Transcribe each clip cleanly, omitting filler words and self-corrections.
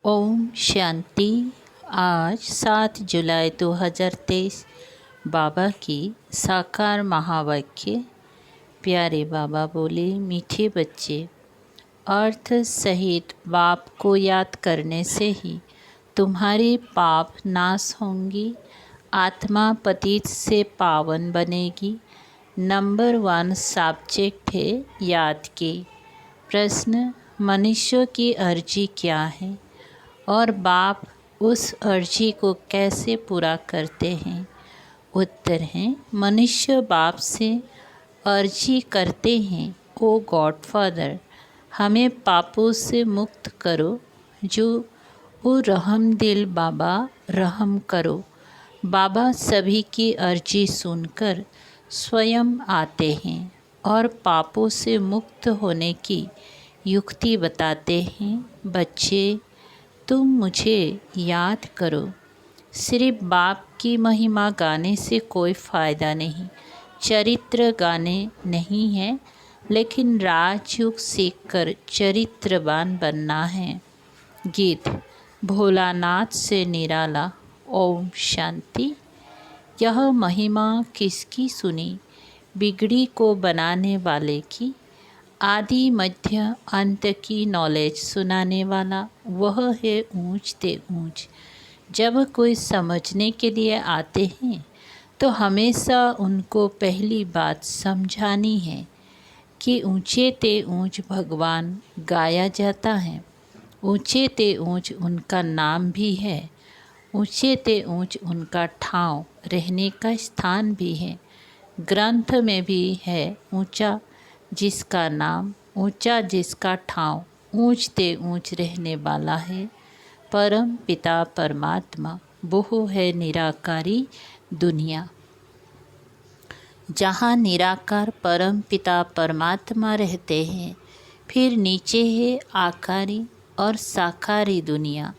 ओम शांति। आज 7 जुलाई 2023 बाबा की साकार महावाक्य। प्यारे बाबा बोले, मीठे बच्चे, अर्थ सहित बाप को याद करने से ही तुम्हारे पाप नाश होंगी, आत्मा पतित से पावन बनेगी। नंबर 1 सब्जेक्ट है याद की। प्रश्न, मनुष्य की अर्जी क्या है और बाप उस अर्जी को कैसे पूरा करते हैं? उत्तर है, मनुष्य बाप से अर्जी करते हैं, ओ गॉडफादर, हमें पापों से मुक्त करो। जो ओ रहम दिल बाबा, रहम करो। बाबा सभी की अर्जी सुनकर स्वयं आते हैं और पापों से मुक्त होने की युक्ति बताते हैं। बच्चे, तुम मुझे याद करो। सिर्फ बाप की महिमा गाने से कोई फ़ायदा नहीं, चरित्र गाने नहीं है, लेकिन राजयोग सीखकर चरित्रवान बनना है। गीत भोलानाथ से निराला। ओम शांति। यह महिमा किसकी सुनी? बिगड़ी को बनाने वाले की। आदि मध्य अंत की नॉलेज सुनाने वाला वह है ऊंच ते ऊंच। जब कोई समझने के लिए आते हैं तो हमेशा उनको पहली बात समझानी है कि ऊंचे ते ऊंच भगवान गाया जाता है। ऊंचे ते ऊंच उनका नाम भी है। ऊंचे ते ऊंच उनका ठाव रहने का स्थान भी है। ग्रंथ में भी है, ऊंचा जिसका नाम, ऊंचा जिसका ठाव, ऊंच ते ऊंच रहने वाला है। परम पिता परमात्मा, वो है निराकारी दुनिया। जहाँ निराकार परम पिता परमात्मा रहते हैं, फिर नीचे है आकारी और साकारी दुनिया।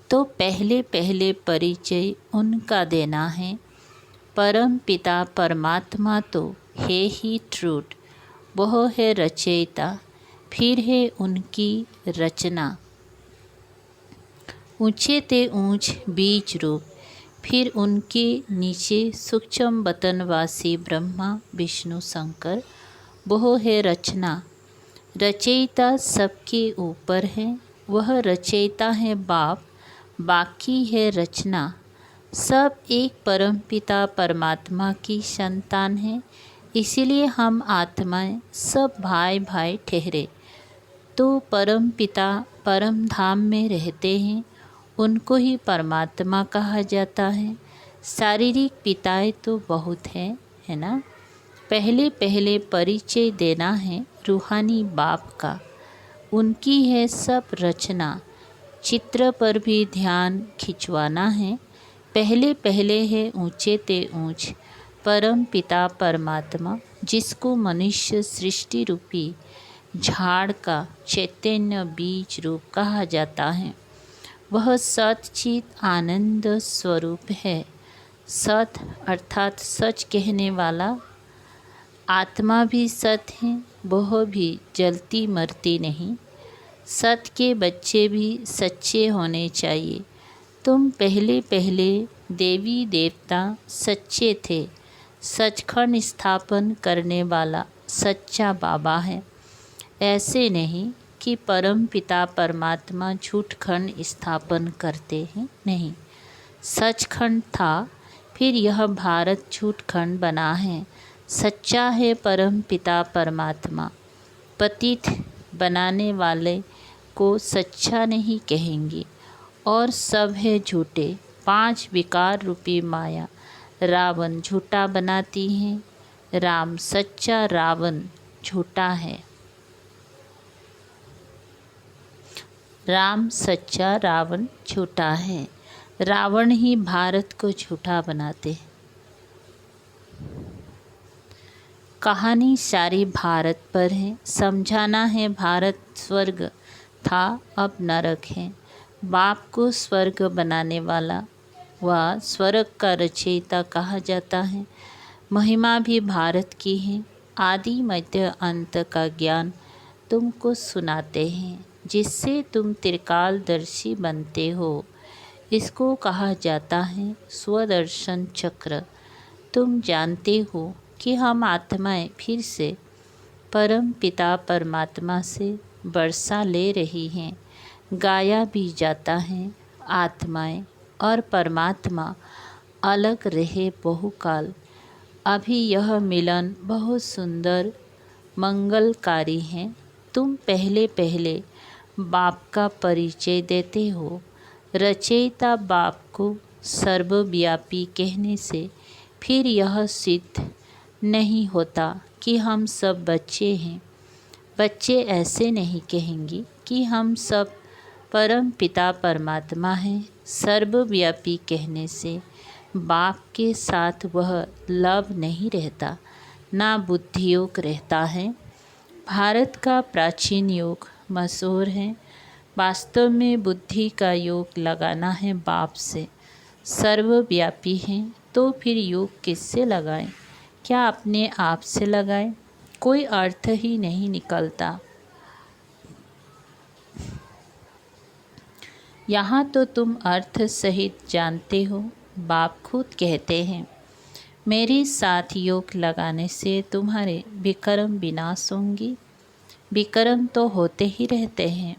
तो पहले पहले परिचय उनका देना है। परम पिता परमात्मा तो है ही ट्रूथ, वह है रचयिता, फिर है उनकी रचना। ऊंचे ते ऊंच बीज रूप, फिर उनके नीचे सूक्ष्म बतनवासी ब्रह्मा विष्णु शंकर, वह है रचना। रचयिता सबके ऊपर है, वह रचयिता है बाप, बाकी है रचना। सब एक परम पिता परमात्मा की संतान है, इसीलिए हम आत्माएं सब भाई भाई ठहरे। तो परम पिता परम धाम में रहते हैं, उनको ही परमात्मा कहा जाता है। शारीरिक पिताएं तो बहुत है ना। पहले पहले परिचय देना है रूहानी बाप का, उनकी है सब रचना। चित्र पर भी ध्यान खिंचवाना है। पहले पहले है ऊंचे ते ऊंच परम पिता परमात्मा, जिसको मनुष्य सृष्टि रूपी झाड़ का चैतन्य बीज रूप कहा जाता है। वह सच्चित आनंद स्वरूप है। सत अर्थात सच कहने वाला। आत्मा भी सत है, वह भी जलती मरती नहीं। सत के बच्चे भी सच्चे होने चाहिए। तुम पहले पहले देवी देवता सच्चे थे। सचखंड स्थापन करने वाला सच्चा बाबा है। ऐसे नहीं कि परम पिता परमात्मा झूठखंड स्थापन करते हैं, नहीं। सचखंड था, फिर यह भारत झूठखंड बना है। सच्चा है परम पिता परमात्मा। पतित बनाने वाले को सच्चा नहीं कहेंगे, और सब है झूठे। 5 विकार रूपी माया रावण झूठा बनाती है। राम सच्चा, रावण झूठा है। राम सच्चा, रावण झूठा है। रावण ही भारत को झूठा बनाते हैं। कहानी सारी भारत पर है। समझाना है भारत स्वर्ग था, अब नरक है। बाप को स्वर्ग बनाने वाला व स्वर्ग का रचयिता कहा जाता है। महिमा भी भारत की है। आदि मध्य अंत का ज्ञान तुमको सुनाते हैं। जिससे तुम त्रिकालदर्शी बनते हो। इसको कहा जाता है स्वदर्शन चक्र। तुम जानते हो कि हम आत्माएं फिर से परम पिता परमात्मा से वर्षा ले रही हैं। गाया भी जाता है, आत्माएं और परमात्मा अलग रहे बहुकाल, अभी यह मिलन बहुत सुंदर मंगलकारी है। तुम पहले पहले बाप का परिचय देते हो। रचयिता बाप को सर्वव्यापी कहने से फिर यह सिद्ध नहीं होता कि हम सब बच्चे हैं। बच्चे ऐसे नहीं कहेंगे कि हम सब परम पिता परमात्मा हैं। सर्वव्यापी कहने से बाप के साथ वह लव नहीं रहता, ना बुद्धि योग रहता है। भारत का प्राचीन योग मशहूर है। वास्तव में बुद्धि का योग लगाना है बाप से। सर्वव्यापी हैं तो फिर योग किससे लगाएं? क्या अपने आप से लगाएं? कोई अर्थ ही नहीं निकलता। यहाँ तो तुम अर्थ सहित जानते हो। बाप खुद कहते हैं, मेरे साथ योग लगाने से तुम्हारे विकर्म विनाश होंगी। विकर्म तो होते ही रहते हैं।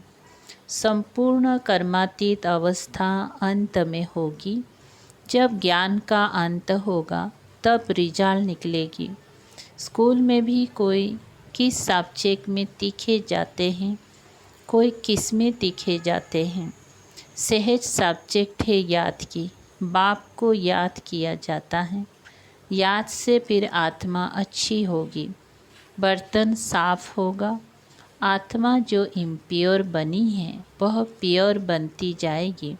संपूर्ण कर्मातीत अवस्था अंत में होगी। जब ज्ञान का अंत होगा तब रिजल्ट निकलेगी। स्कूल में भी कोई किस सब्जेक्ट में तीखे जाते हैं, कोई किस में तीखे जाते हैं। सहज सब्जेक्ट है याद की। बाप को याद किया जाता है। याद से फिर आत्मा अच्छी होगी, बर्तन साफ होगा। आत्मा जो इम्प्योर बनी है वह प्योर बनती जाएगी।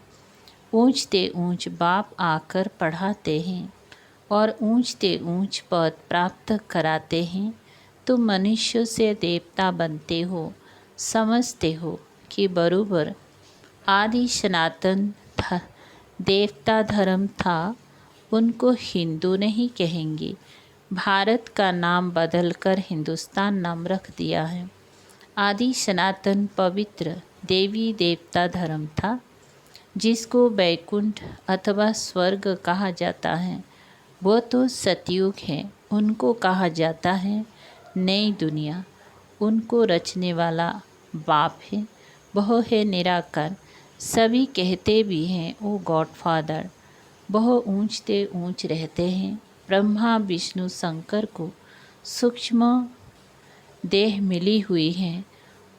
ऊंचते ऊंच बाप आकर पढ़ाते हैं और ऊंचते ऊंच पद प्राप्त कराते हैं। तुम मनुष्य से देवता बनते हो। समझते हो कि बरोबर आदि सनातन देवता धर्म था, उनको हिंदू नहीं कहेंगे। भारत का नाम बदलकर हिंदुस्तान नाम रख दिया है। आदि सनातन पवित्र देवी देवता धर्म था, जिसको वैकुंठ अथवा स्वर्ग कहा जाता है। वह तो सतयुग है। उनको कहा जाता है नई दुनिया। उनको रचने वाला बाप है। वह है निराकार। सभी कहते भी हैं ओ गॉडफादर। वह ऊंचते ऊंच रहते हैं। ब्रह्मा विष्णु शंकर को सूक्ष्म देह मिली हुई है,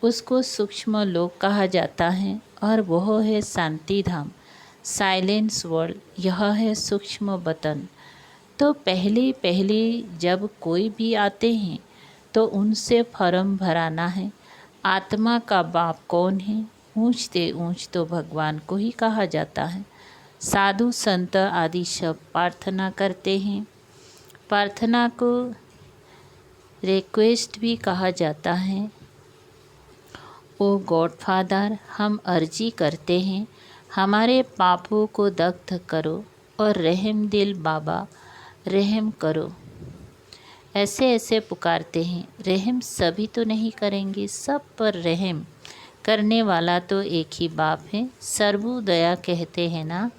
उसको सूक्ष्म लोक कहा जाता है और वह है शांति धाम, साइलेंस वर्ल्ड। यह है सूक्ष्म वतन। तो पहले पहले जब कोई भी आते हैं तो उनसे फॉर्म भराना है। आत्मा का बाप कौन है? ऊंचते ऊंच तो भगवान को ही कहा जाता है। साधु संत आदि सब प्रार्थना करते हैं। प्रार्थना को रिक्वेस्ट भी कहा जाता है। ओ गॉडफादर, हम अर्जी करते हैं, हमारे पापों को दग्ध करो और रहम दिल बाबा रहम करो। ऐसे ऐसे पुकारते हैं। रहम सभी तो नहीं करेंगे, सब पर रहम करने वाला तो एक ही बाप है। सर्वोदया कहते हैं ना।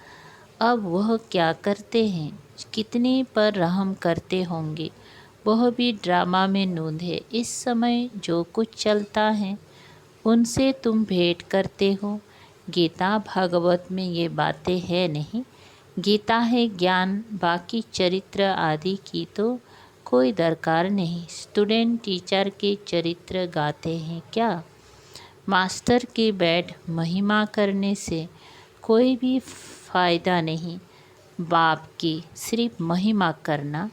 अब वह क्या करते हैं, कितने पर रहम करते होंगे, वह भी ड्रामा में नूंद है। इस समय जो कुछ चलता है उनसे तुम भेंट करते हो। गीता भागवत में ये बातें है नहीं। गीता है ज्ञान, बाकी चरित्र आदि की तो कोई दरकार नहीं। स्टूडेंट टीचर के चरित्र गाते हैं क्या? मास्टर के बैठ महिमा करने से कोई भी फ़ायदा नहीं। बाप की सिर्फ महिमा करना,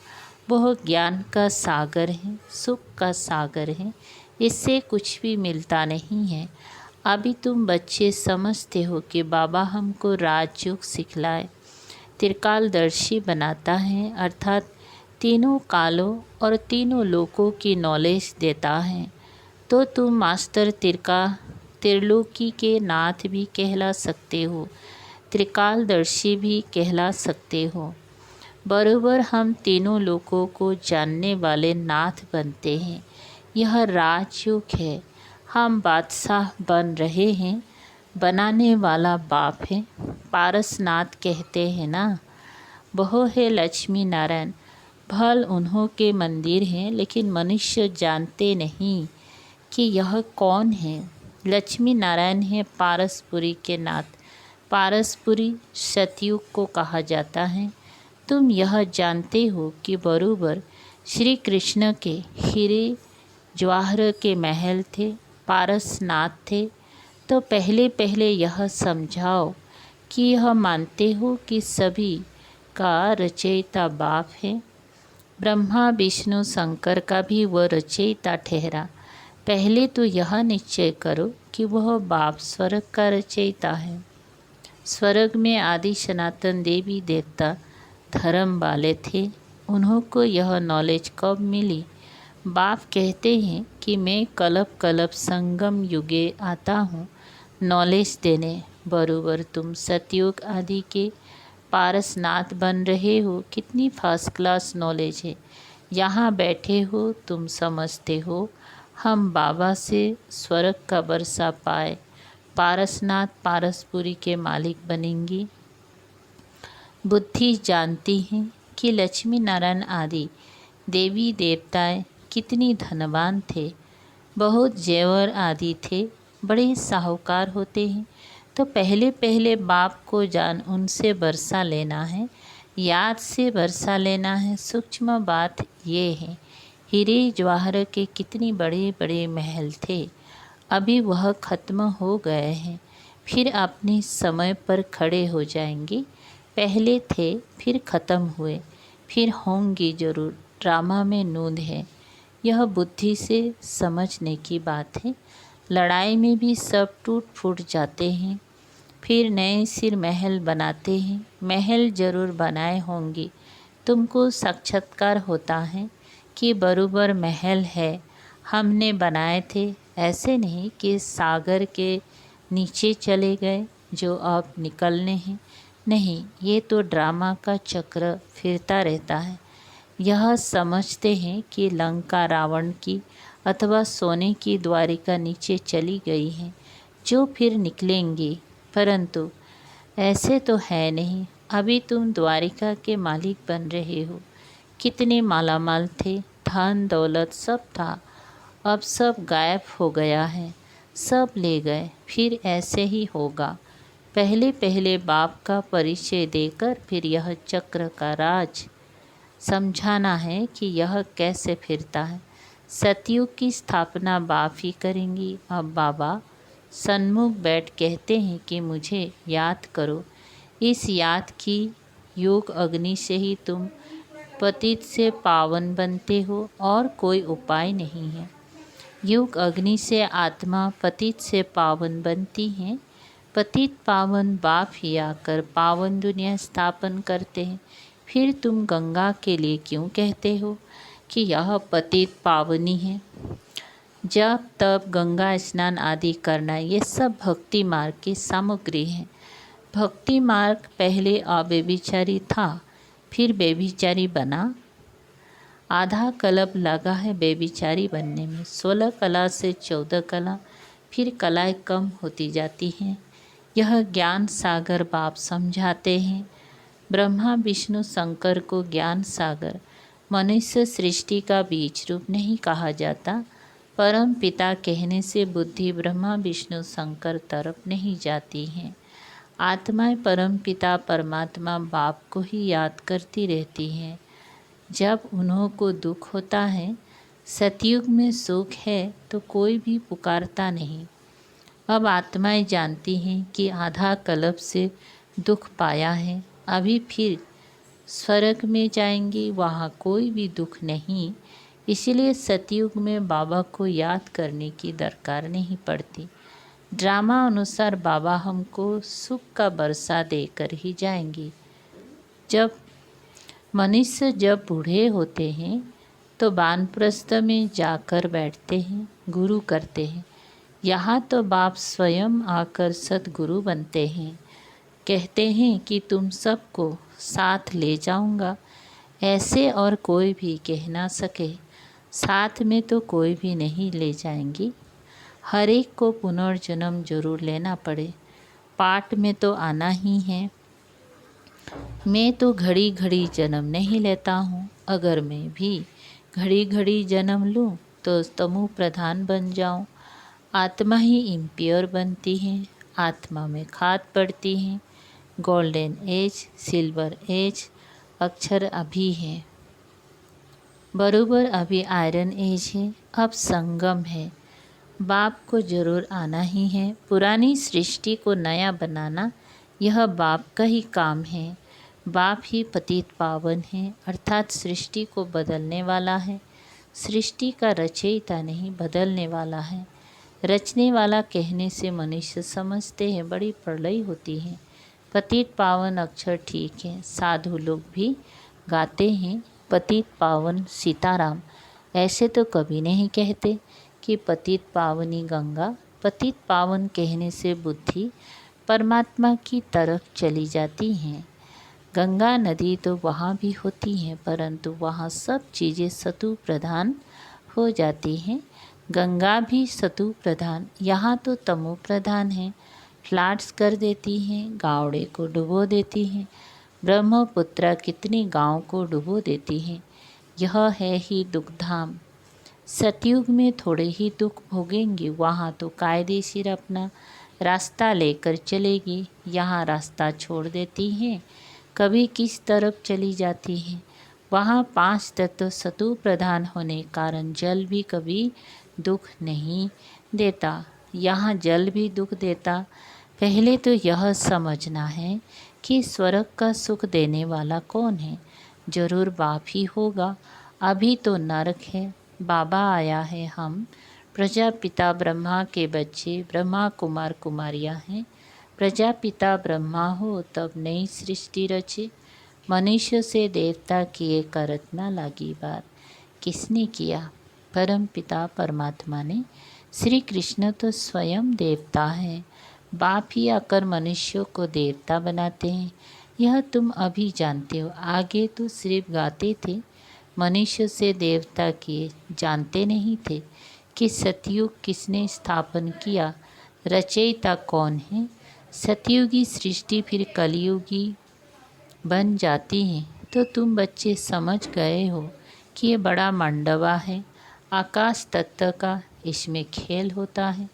वह ज्ञान का सागर है, सुख का सागर है। इससे कुछ भी मिलता नहीं है। अभी तुम बच्चे समझते हो कि बाबा हमको राजयोग सिखलाए, त्रिकालदर्शी बनाता है, अर्थात तीनों कालों और तीनों लोकों की नॉलेज देता है। तो तुम मास्टर त्रिलोकी के नाथ भी कहला सकते हो, त्रिकालदर्शी भी कहला सकते हो। बरोबर हम तीनों लोकों को जानने वाले नाथ बनते हैं। यह राजयोग है। हम बादशाह बन रहे हैं, बनाने वाला बाप है। पारसनाथ कहते हैं ना, वह है लक्ष्मी नारायण। भल उन्हों के मंदिर हैं, लेकिन मनुष्य जानते नहीं कि यह कौन है। लक्ष्मी नारायण है पारसपुरी के नाथ। पारसपुरी सतयुग को कहा जाता है। तुम यह जानते हो कि बरूबर श्री कृष्ण के हीरे जवाहर के महल थे, पारसनाथ थे। तो पहले पहले यह समझाओ कि यह मानते हो कि सभी का रचयिता बाप है। ब्रह्मा विष्णु शंकर का भी वह रचयिता ठहरा। पहले तो यह निश्चय करो कि वह बाप स्वर्ग का रचयिता है। स्वर्ग में आदि सनातन देवी देवता धर्म वाले थे। उन्हों को यह नॉलेज कब मिली? बाप कहते हैं कि मैं कल्प कल्प संगम युगे आता हूँ नॉलेज देने। बरूबर तुम सतयुग आदि के पारसनाथ बन रहे हो। कितनी फर्स्ट क्लास नॉलेज है। यहाँ बैठे हो, तुम समझते हो हम बाबा से स्वर्ग का वर्षा पाए पारसनाथ पारसपुरी के मालिक बनेंगी। बुद्धि जानती है कि लक्ष्मी नारायण आदि देवी देवताएं कितनी धनवान थे, बहुत जेवर आदि थे, बड़े साहूकार होते हैं। तो पहले पहले बाप को जान उनसे वर्षा लेना है, याद से वर्षा लेना है। सूक्ष्म बात ये है, हीरे जवाहर के कितनी बड़े बड़े महल थे, अभी वह ख़त्म हो गए हैं, फिर अपने समय पर खड़े हो जाएंगे। पहले थे, फिर ख़त्म हुए, फिर होंगी ज़रूर। ड्रामा में नूंद है। यह बुद्धि से समझने की बात है। लड़ाई में भी सब टूट फूट जाते हैं, फिर नए सिर महल बनाते हैं। महल जरूर बनाए होंगे। तुमको साक्षात्कार होता है कि बरूबर महल है, हमने बनाए थे। ऐसे नहीं कि सागर के नीचे चले गए जो अब निकलने हैं। नहीं, ये तो ड्रामा का चक्र फिरता रहता है। यह समझते हैं कि लंका रावण की अथवा सोने की द्वारिका नीचे चली गई है, जो फिर निकलेंगी, परंतु ऐसे तो है नहीं। अभी तुम द्वारिका के मालिक बन रहे हो। कितने मालामाल थे, धन दौलत सब था, अब सब गायब हो गया है, सब ले गए। फिर ऐसे ही होगा। पहले पहले बाप का परिचय देकर फिर यह चक्र का राज समझाना है कि यह कैसे फिरता है। सतयुग की स्थापना बाप ही करेंगी। अब बाबा सन्मुख बैठ कहते हैं कि मुझे याद करो। इस याद की योग अग्नि से ही तुम पतित से पावन बनते हो, और कोई उपाय नहीं है। योग अग्नि से आत्मा पतित से पावन बनती है। पतित पावन बाप ही आकर पावन दुनिया स्थापन करते हैं। फिर तुम गंगा के लिए क्यों कहते हो कि यह पतित पावनी है? जब तब गंगा स्नान आदि करना, ये सब भक्ति मार्ग की सामग्री है। भक्ति मार्ग पहले अव्यभिचारी था, फिर व्यभिचारी बना। आधा कल्प लगा है व्यभिचारी बनने में। 16 कला से 14 कला, फिर कलाएं कम होती जाती हैं। यह ज्ञान सागर बाप समझाते हैं। ब्रह्मा विष्णु शंकर को ज्ञान सागर मनुष्य सृष्टि का बीज रूप नहीं कहा जाता। परम पिता कहने से बुद्धि ब्रह्मा विष्णु शंकर तरफ नहीं जाती है। आत्माएं परम पिता परमात्मा बाप को ही याद करती रहती हैं। जब उन्हों को दुख होता है, सतयुग में सुख है तो कोई भी पुकारता नहीं। अब आत्माएं जानती हैं कि आधा कल्प से दुख पाया है, अभी फिर स्वर्ग में जाएंगी, वहाँ कोई भी दुख नहीं। इसलिए सतयुग में बाबा को याद करने की दरकार नहीं पड़ती। ड्रामा अनुसार बाबा हमको सुख का बरसा देकर ही जाएंगे। जब मनुष्य जब बूढ़े होते हैं तो वानप्रस्थ में जाकर बैठते हैं, गुरु करते हैं। यहाँ तो बाप स्वयं आकर सतगुरु बनते हैं। कहते हैं कि तुम सबको साथ ले जाऊंगा। ऐसे और कोई भी कह ना सके। साथ में तो कोई भी नहीं ले जाएंगी। हर एक को पुनर्जन्म जरूर लेना पड़े, पाठ में तो आना ही है। मैं तो घड़ी घड़ी जन्म नहीं लेता हूँ। अगर मैं भी घड़ी घड़ी जन्म लूँ तो तमु प्रधान बन जाऊँ। आत्मा ही इम्प्योर बनती है, आत्मा में खाद पड़ती है। गोल्डन एज, सिल्वर एज अक्षर अभी है, बरोबर अभी आयरन एज है। अब संगम है, बाप को जरूर आना ही है। पुरानी सृष्टि को नया बनाना यह बाप का ही काम है। बाप ही पतित पावन है, अर्थात सृष्टि को बदलने वाला है। सृष्टि का रचयिता नहीं, बदलने वाला है। रचने वाला कहने से मनुष्य समझते हैं बड़ी प्रलय होती है। पतित पावन अक्षर ठीक है, साधु लोग भी गाते हैं पतित पावन सीताराम। ऐसे तो कभी नहीं कहते कि पतित पावनी गंगा। पतित पावन कहने से बुद्धि परमात्मा की तरफ चली जाती है। गंगा नदी तो वहाँ भी होती है, परंतु वहाँ सब चीज़ें सतु प्रधान हो जाती हैं। गंगा भी सतु प्रधान, यहाँ तो तमो प्रधान है। फ्लाड्स कर देती हैं, गावड़े को डुबो देती हैं। ब्रह्मपुत्रा कितनी गांव को डुबो देती हैं। यह है ही दुखधाम। सतयुग में थोड़े ही दुख भोगेंगे, वहाँ तो कायदेशीर अपना रास्ता लेकर चलेगी। यहाँ रास्ता छोड़ देती हैं, कभी किस तरफ चली जाती है। वहाँ 5 तत्व सतु प्रधान होने कारण जल भी कभी दुख नहीं देता, यहाँ जल भी दुख देता। पहले तो यह समझना है कि स्वर्ग का सुख देने वाला कौन है। जरूर बाप ही होगा। अभी तो नरक है, बाबा आया है। हम प्रजापिता ब्रह्मा के बच्चे, ब्रह्मा कुमार कुमारियाँ हैं। प्रजापिता ब्रह्मा हो तब नई सृष्टि रचे। मनुष्य से देवता किए करत न लागी बात। किसने किया? परम पिता परमात्मा ने। श्री कृष्ण तो स्वयं देवता है। बाप ही आकर मनुष्यों को देवता बनाते हैं। यह तुम अभी जानते हो, आगे तो सिर्फ गाते थे। मनुष्य से देवता किए, जानते नहीं थे कि सतयुग किसने स्थापन किया, रचयिता कौन है। सतयुगी सृष्टि फिर कलयुगी बन जाती है। तो तुम बच्चे समझ गए हो कि ये बड़ा मंडवा है, आकाश तत्व का, इसमें खेल होता है।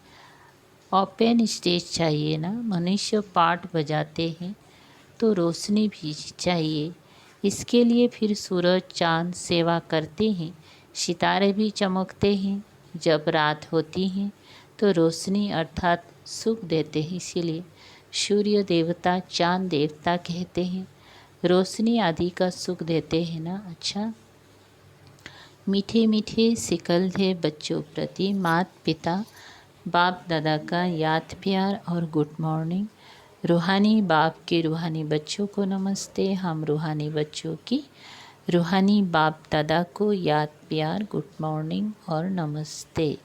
ओपन स्टेज चाहिए ना। मनुष्य पाठ बजाते हैं तो रोशनी भी चाहिए। इसके लिए फिर सूरज चांद सेवा करते हैं, सितारे भी चमकते हैं। जब रात होती है तो रोशनी अर्थात सुख देते हैं, इसीलिए सूर्य देवता चांद देवता कहते हैं। रोशनी आदि का सुख देते हैं ना। अच्छा, मीठे मीठे सिकल थे बच्चों प्रति माता पिता बाप दादा का याद प्यार और गुड मॉर्निंग। रूहानी बाप के रूहानी बच्चों को नमस्ते। हम रूहानी बच्चों की रूहानी बाप दादा को याद प्यार, गुड मॉर्निंग और नमस्ते।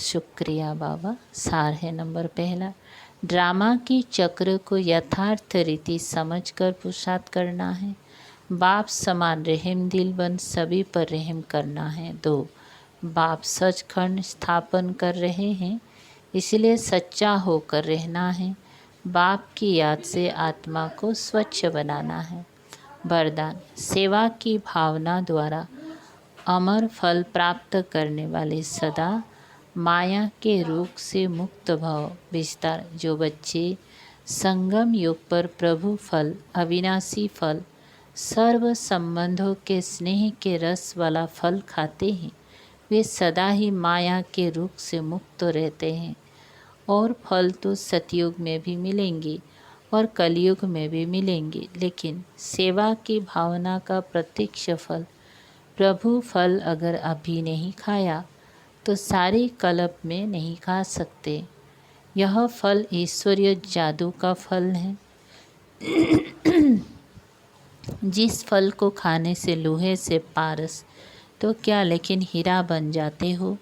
शुक्रिया बाबा। सार है नंबर पहला, ड्रामा की चक्र को यथार्थ रीति समझकर पुरुषार्थ करना है। बाप समान रहम दिल बन सभी पर रहम करना है। 2, बाप सचखंड स्थापन कर रहे हैं, इसलिए सच्चा होकर रहना है। बाप की याद से आत्मा को स्वच्छ बनाना है। वरदान, सेवा की भावना द्वारा अमर फल प्राप्त करने वाले सदा माया के रूप से मुक्त भव विस्तार। जो बच्चे संगम युग पर प्रभु फल, अविनाशी फल, सर्व संबंधों के स्नेह के रस वाला फल खाते हैं, वे सदा ही माया के रूप से मुक्त रहते हैं। और फल तो सतयुग में भी मिलेंगे और कलयुग में भी मिलेंगे, लेकिन सेवा की भावना का प्रत्यक्ष फल, प्रभु फल अगर अभी नहीं खाया तो सारे कल्प में नहीं खा सकते। यह फल ईश्वरीय जादू का फल है। जिस फल को खाने से लोहे से पारस तो क्या, लेकिन हीरा बन जाते हो।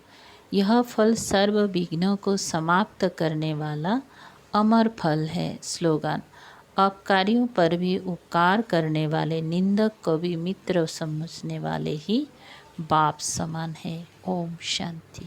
यह फल सर्व विघ्नों को समाप्त करने वाला अमर फल है। स्लोगन, अपकारियों पर भी उपकार करने वाले, निंदक को भी मित्र समझने वाले ही बाप समान है। ओम शांति।